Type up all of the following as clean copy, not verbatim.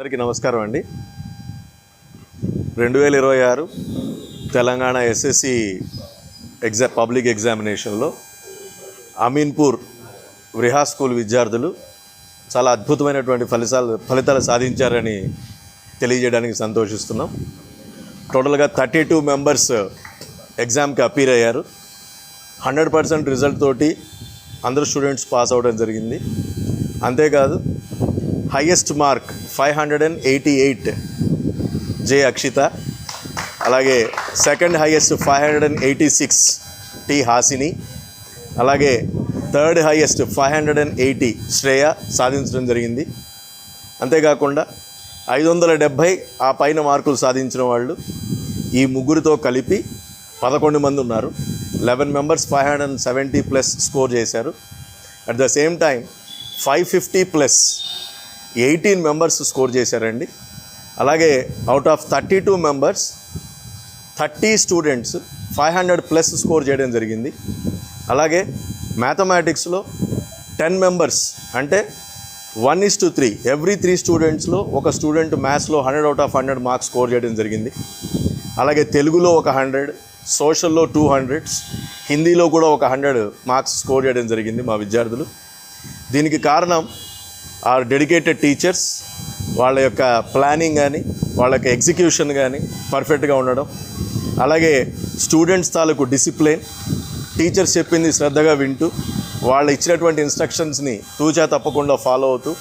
అందరికీ నమస్కారం అండి. 2026 తెలంగాణ ఎస్ఎస్సి పబ్లిక్ ఎగ్జామినేషన్లో అమీన్పూర్ వృహా స్కూల్ విద్యార్థులు చాలా అద్భుతమైనటువంటి ఫలితాలు సాధించారని తెలియజేయడానికి సంతోషిస్తున్నాం. టోటల్గా 32 మెంబర్స్ ఎగ్జామ్కి అపీర్ అయ్యారు. 100% రిజల్ట్ తోటి అందరూ స్టూడెంట్స్ పాస్ అవ్వడం జరిగింది. అంతేకాదు హైయెస్ట్ మార్క్ 588 జే అక్షిత, అలాగే సెకండ్ హైయెస్ట్ 586 టి హాసిని, అలాగే థర్డ్ హైయెస్ట్ 580 శ్రేయ సాధించడం జరిగింది. అంతేకాకుండా 570 ఆ పైన మార్కులు సాధించిన వాళ్ళు ఈ ముగ్గురితో కలిపి 11 మంది ఉన్నారు. 11 మెంబర్స్ 570+ స్కోర్ చేశారు. At the same time 550+ 18 members score చేశారండి. అలాగే out of 32 members 30 students 500+ score చేయడం జరిగింది. అలాగే మ్యాథమెటిక్స్లో 10 మెంబర్స్ అంటే 1:3 ఎవ్రీ 3 స్టూడెంట్స్లో ఒక స్టూడెంట్ మ్యాథ్స్లో 100 out of 100 మార్క్స్ స్కోర్ చేయడం జరిగింది. అలాగే తెలుగులో ఒక 100, సోషల్లో 200, హిందీలో కూడా ఒక 100 మార్క్స్ స్కోర్ చేయడం జరిగింది మా విద్యార్థులు. దీనికి కారణం ఆర్ డెడికేటెడ్ టీచర్స్, వాళ్ళ యొక్క ప్లానింగ్ కానీ వాళ్ళ యొక్క ఎగ్జిక్యూషన్ కానీ పర్ఫెక్ట్గా ఉండడం, అలాగే స్టూడెంట్స్ తాలూకు డిసిప్లిన్, టీచర్స్ చెప్పింది శ్రద్ధగా వింటూ వాళ్ళు ఇచ్చినటువంటి ఇన్స్ట్రక్షన్స్ని తూచా తప్పకుండా ఫాలో అవుతూ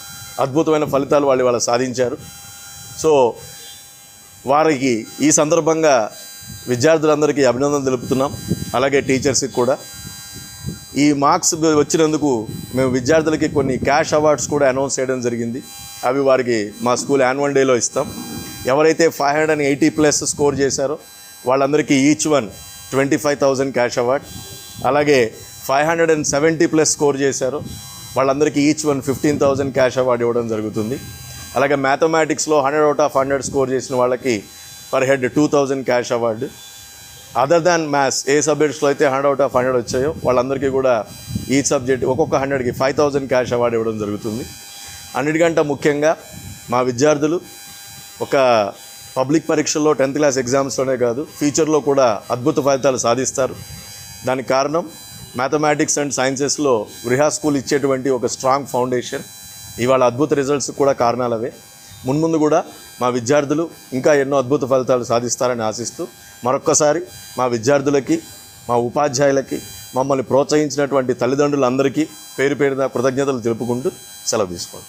అద్భుతమైన ఫలితాలు వాళ్ళు సాధించారు. సో వారికి ఈ సందర్భంగా విద్యార్థులందరికీ అభినందనలు తెలుపుతున్నాం. అలాగే టీచర్స్కి కూడా ఈ మార్క్స్ వచ్చినందుకు మేము విద్యార్థులకి కొన్ని క్యాష్ అవార్డ్స్ కూడా అనౌన్స్ చేయడం జరిగింది. అవి వారికి మా స్కూల్ యాన్యువల్ డేలో ఇస్తాం. ఎవరైతే 580+ స్కోర్ చేశారో వాళ్ళందరికీ ఈచ్ వన్ 25,000 క్యాష్ అవార్డ్, అలాగే 570+ స్కోర్ చేశారో వాళ్ళందరికీ ఈచ్ వన్ 15,000 క్యాష్ అవార్డ్ ఇవ్వడం జరుగుతుంది. అలాగే మ్యాథమెటిక్స్లో 100 out of 100 స్కోర్ చేసిన వాళ్ళకి per head 2,000 cash award. Other than maths ఏ సబ్జెక్ట్స్లో అయితే 100 out of 100 వచ్చాయో వాళ్ళందరికీ కూడా ఈ సబ్జెక్ట్ ఒక్కొక్క 100కి 5,000 క్యాష్ అవార్డు ఇవ్వడం జరుగుతుంది. అన్నిటికంటే ముఖ్యంగా మా విద్యార్థులు ఒక పబ్లిక్ పరీక్షల్లో 10th క్లాస్ ఎగ్జామ్స్లోనే కాదు ఫ్యూచర్లో కూడా అద్భుత ఫలితాలు సాధిస్తారు. దానికి కారణం మ్యాథమెటిక్స్ అండ్ సైన్సెస్లో వృహా స్కూల్ ఇచ్చేటువంటి ఒక స్ట్రాంగ్ ఫౌండేషన్. ఇవాళ అద్భుత రిజల్ట్స్ కూడా కారణాలవే. మున్ముందు కూడా మా విద్యార్థులు ఇంకా ఎన్నో అద్భుత ఫలితాలు సాధిస్తారని ఆశిస్తూ మరొక్కసారి మా విద్యార్థులకి, మా ఉపాధ్యాయులకి, మమ్మల్ని ప్రోత్సహించినటువంటి తల్లిదండ్రులందరికీ పేరు పేరున కృతజ్ఞతలు తెలుపుకుంటూ సెలవు తీసుకోండి.